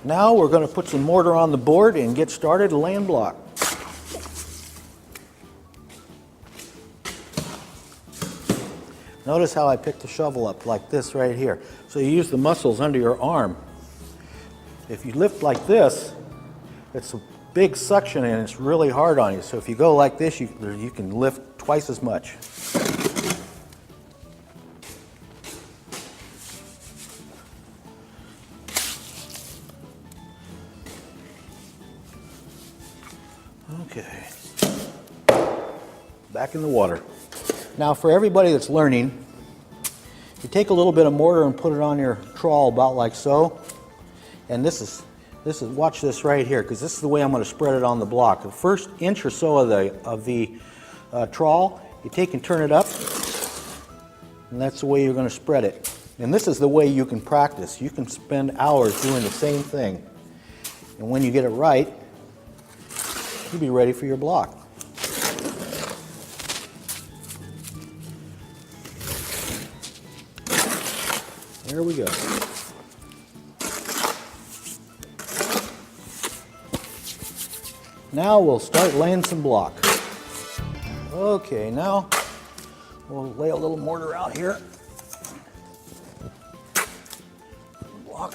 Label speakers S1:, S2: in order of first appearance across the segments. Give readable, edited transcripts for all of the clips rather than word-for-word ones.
S1: Now we're going to put some mortar on the board and get started laying block. Notice how I picked the shovel up like this right here. So you use the muscles under your arm. If you lift like this, it's a big suction and it's really hard on you. So if you go like this, you can lift twice as much. Okay, back in the water. Now for everybody that's learning, you take a little bit of mortar and put it on your trawl about like so. And this is watch this right here, because this is the way I'm going to spread it on the block. The first inch or so of the trawl, you take and turn it up, and that's the way you're going to spread it. And this is the way you can practice. You can spend hours doing the same thing. And when you get it right, you'll be ready for your block. There we go. Now we'll start laying some block. Okay, now we'll lay a little mortar out here. Block.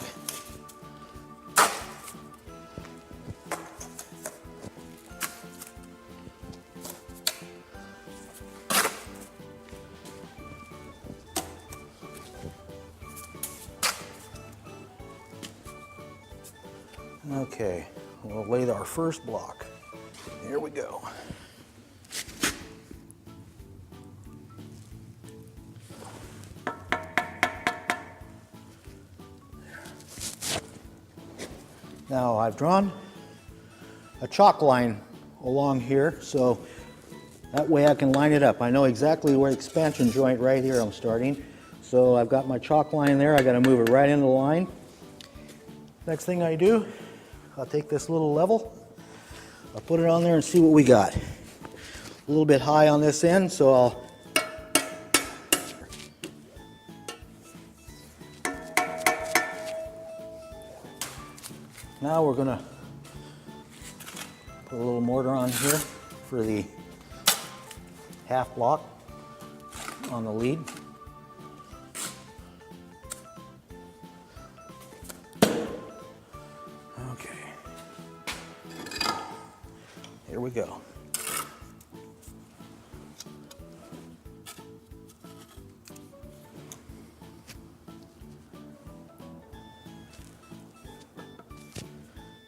S1: Okay, we'll lay our first block. Here we go. Now I've drawn a chalk line along here, so that way I can line it up. I know exactly where the expansion joint right here I'm starting. So I've got my chalk line there. I got to move it right into the line. Next thing I do, I'll take this little level, I'll put it on there and see what we got. A little bit high on this end, so I'll now we're going to put a little mortar on here for the half block on the lead. Here we go.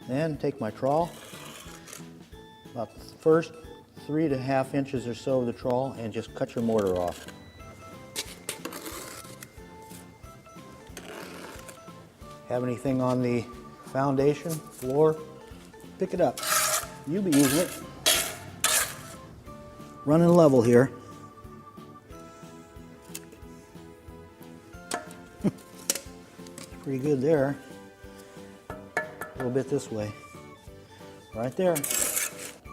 S1: Then take my trawl, about the first 3.5 inches or so of the trawl, and just cut your mortar off. Have anything on the foundation, floor, pick it up. You'll be using it. Running level here. Pretty good there. A little bit this way. Right there.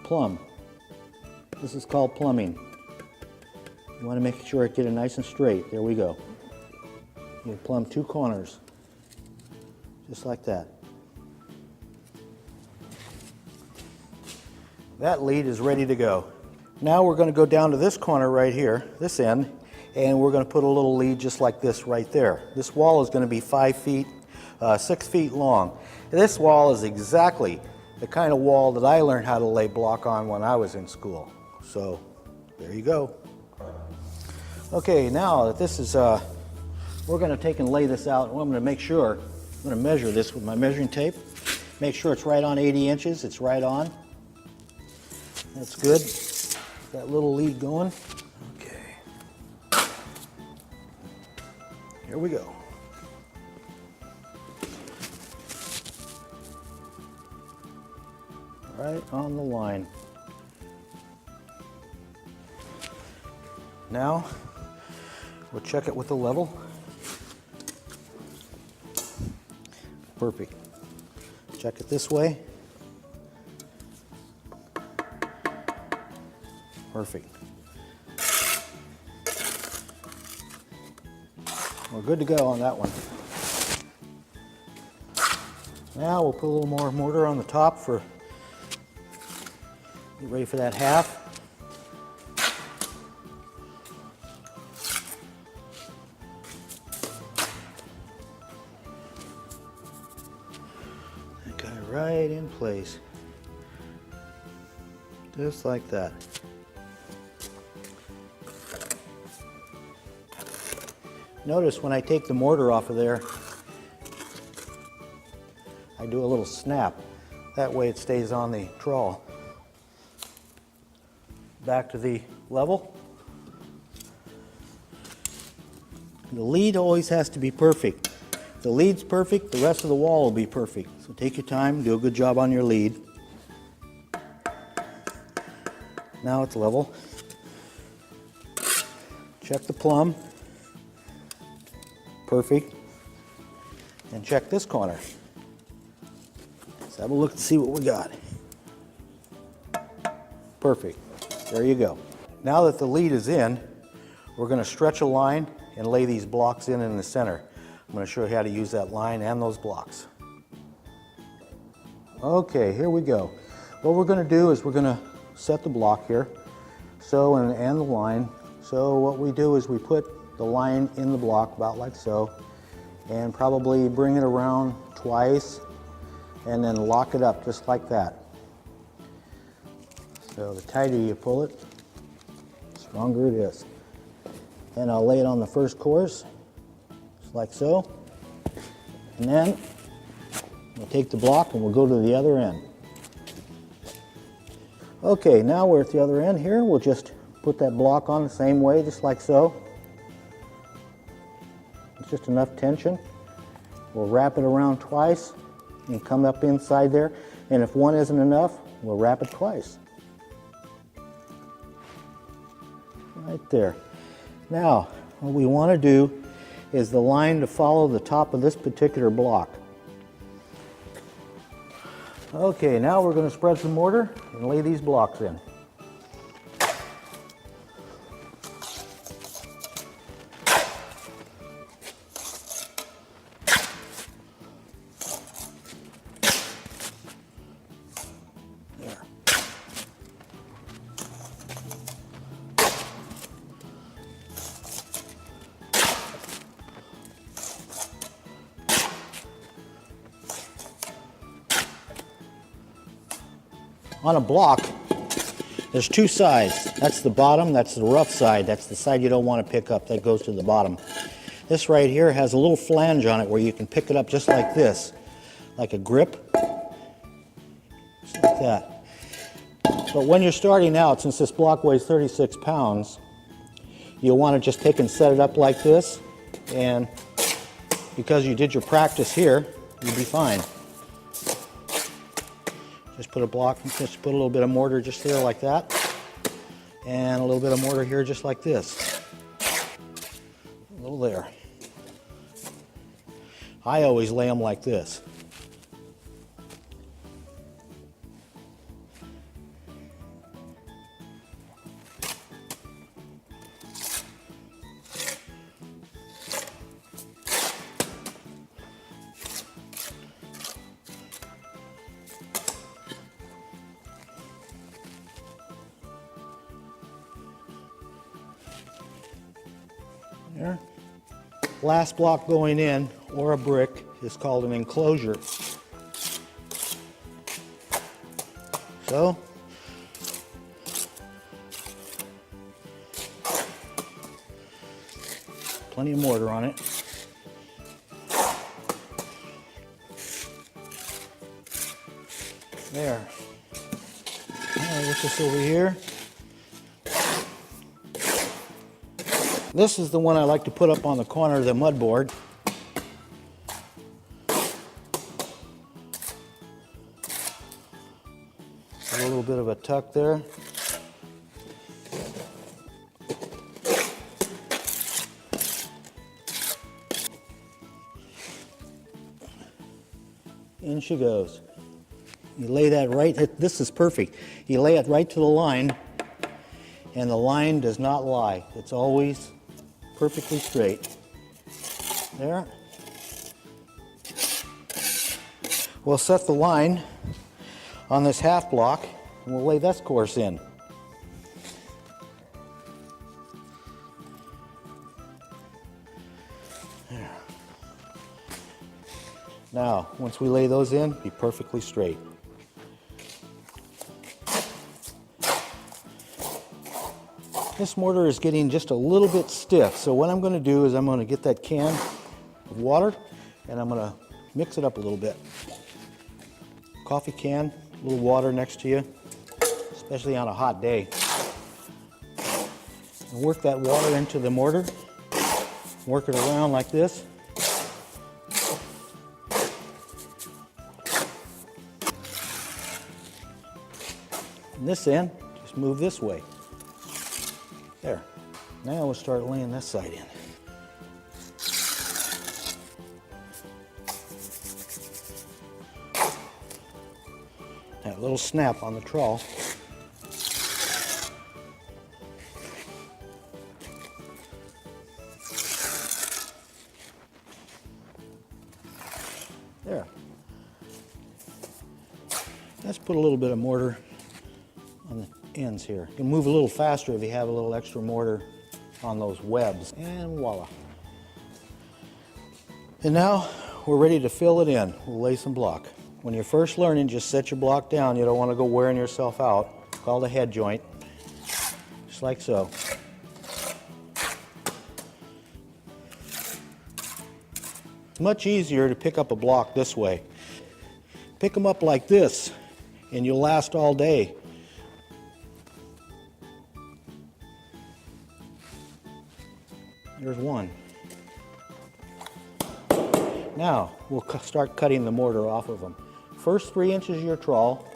S1: Plumb. This is called plumbing. You want to make sure it get it nice and straight. There we go. You plumb 2 corners. Just like that. That lead is ready to go. Now we're going to go down to this corner right here, this end, and we're going to put a little lead just like this right there. This wall is going to be 6 feet long. This wall is exactly the kind of wall that I learned how to lay block on when I was in school. So there you go. Okay, now that this is, we're going to take and lay this out. I'm going to make sure, I'm going to measure this with my measuring tape. Make sure it's right on 80 inches. It's right on. That's good. That little lead going. Okay. Here we go. Right on the line. Now, we'll check it with the level. Perfect. Check it this way. Perfect. We're good to go on that one. Now we'll put a little more mortar on the top for, get ready for that half. And got it right in place. Just like that. Notice when I take the mortar off of there, I do a little snap. That way it stays on the trawl. Back to the level. The lead always has to be perfect. If the lead's perfect, the rest of the wall will be perfect. So take your time, do a good job on your lead. Now it's level. Check the plumb. Perfect. And check this corner. Let's have a look and see what we got. Perfect. There you go. Now that the lead is in, we're going to stretch a line and lay these blocks in the center. I'm going to show you how to use that line and those blocks. Okay, here we go. What we're going to do is we're going to set the block here, so and the line. So what we do is we put the line in the block about like so, and probably bring it around twice and then lock it up just like that. So the tighter you pull it, the stronger it is. And I'll lay it on the first course, just like so. And then we'll take the block and we'll go to the other end. Okay, now we're at the other end here. We'll just put that block on the same way, just like so. It's just enough tension. We'll wrap it around twice and come up inside there. And if one isn't enough, we'll wrap it twice. Right there. Now, what we want to do is the line to follow the top of this particular block. Okay, now we're going to spread some mortar and lay these blocks in. There. On a block, there's two sides. That's the bottom, that's the rough side. That's the side you don't want to pick up, that goes to the bottom. This right here has a little flange on it where you can pick it up just like this, like a grip, just like that. But when you're starting out, since this block weighs 36 pounds, you'll want to just take and set it up like this, and because you did your practice here, you'll be fine. Just put a block, just put a little bit of mortar just there like that, and a little bit of mortar here just like this. A little there. I always lay them like this. There. Last block going in, or a brick, is called an enclosure. So, plenty of mortar on it. There. I'll get this over here. This is the one I like to put up on the corner of the mud board. A little bit of a tuck there. In she goes. You lay that right, this is perfect. You lay it right to the line, and the line does not lie. It's always perfectly straight. There. we'll set the line on this half block and we'll lay this course in. There. Now, once we lay those in, be perfectly straight. This mortar is getting just a little bit stiff, so what I'm going to do is I'm going to get that can of water and I'm going to mix it up a little bit. Coffee can, a little water next to you, especially on a hot day. And work that water into the mortar, work it around like this. And this end, just move this way. There. Now we'll start laying this side in. That little snap on the trowel. There. Let's put a little bit of mortar on the ends here. You can move a little faster if you have a little extra mortar on those webs. And voila. And now we're ready to fill it in. We'll lay some block. When you're first learning, just set your block down. You don't want to go wearing yourself out. It's called a head joint. Just like so. It's much easier to pick up a block this way. Pick them up like this and you'll last all day. There's one. Now, we'll start cutting the mortar off of them. First 3 inches of your trowel,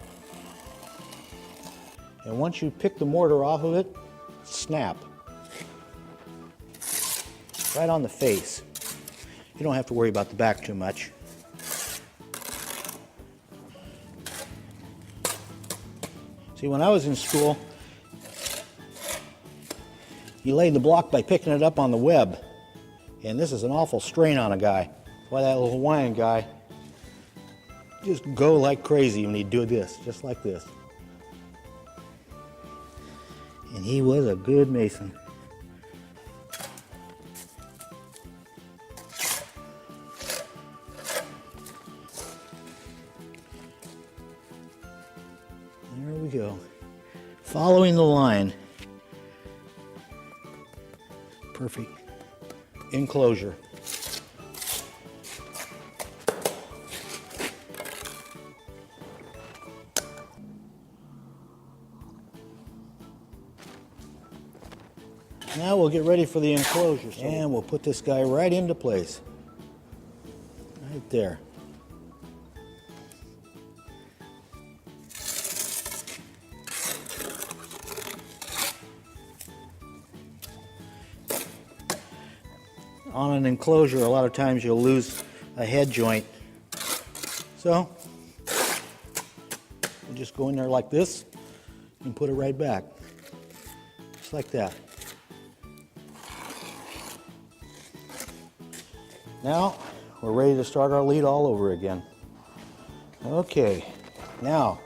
S1: and once you pick the mortar off of it, snap. Right on the face. You don't have to worry about the back too much. See, when I was in school, you lay the block by picking it up on the web. And this is an awful strain on a guy. That's why that little Hawaiian guy just go like crazy when he do this, just like this. And he was a good mason. There we go. Following the line. Perfect enclosure. Now we'll get ready for the enclosure. And we'll put this guy right into place. Right there. On an enclosure, a lot of times you'll lose a head joint. So, you just go in there like this and put it right back. Just like that. Now, we're ready to start our lead all over again. Okay, now,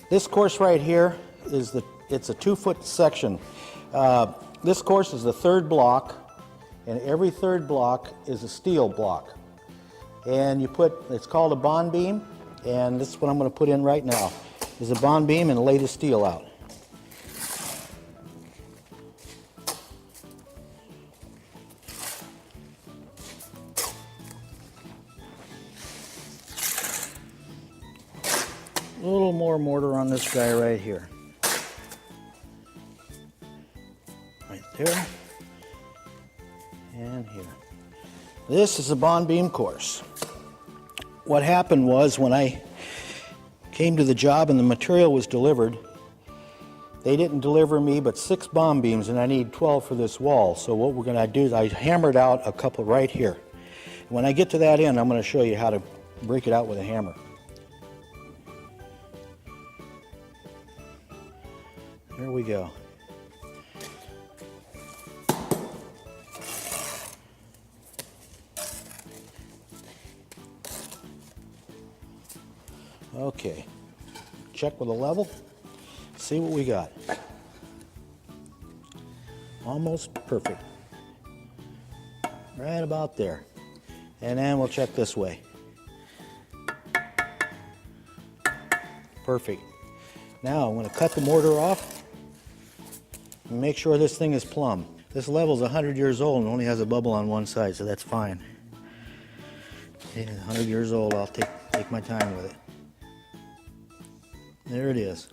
S1: this course right here is it's a 2-foot section. This course is the 3rd block. And every 3rd block is a steel block. And you put, it's called a bond beam, and this is what I'm going to put in right now, is a bond beam and lay the steel out. A little more mortar on this guy right here. Right there. And here. This is a bond beam course. What happened was when I came to the job and the material was delivered, they didn't deliver me but 6 bond beams and I need 12 for this wall. So what we're going to do is I hammered out a couple right here. When I get to that end, I'm going to show you how to break it out with a hammer. There we go. Okay, check with a level, see what we got. Almost perfect. Right about there. And then we'll check this way. Perfect. Now I'm going to cut the mortar off and make sure this thing is plumb. This level is 100 years old and only has a bubble on one side, so that's fine. Yeah, 100 years old, I'll take my time with it. There it is.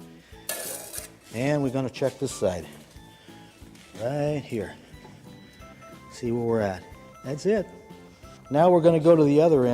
S1: And we're going to check this side. Right here. See where we're at. That's it. Now we're going to go to the other end.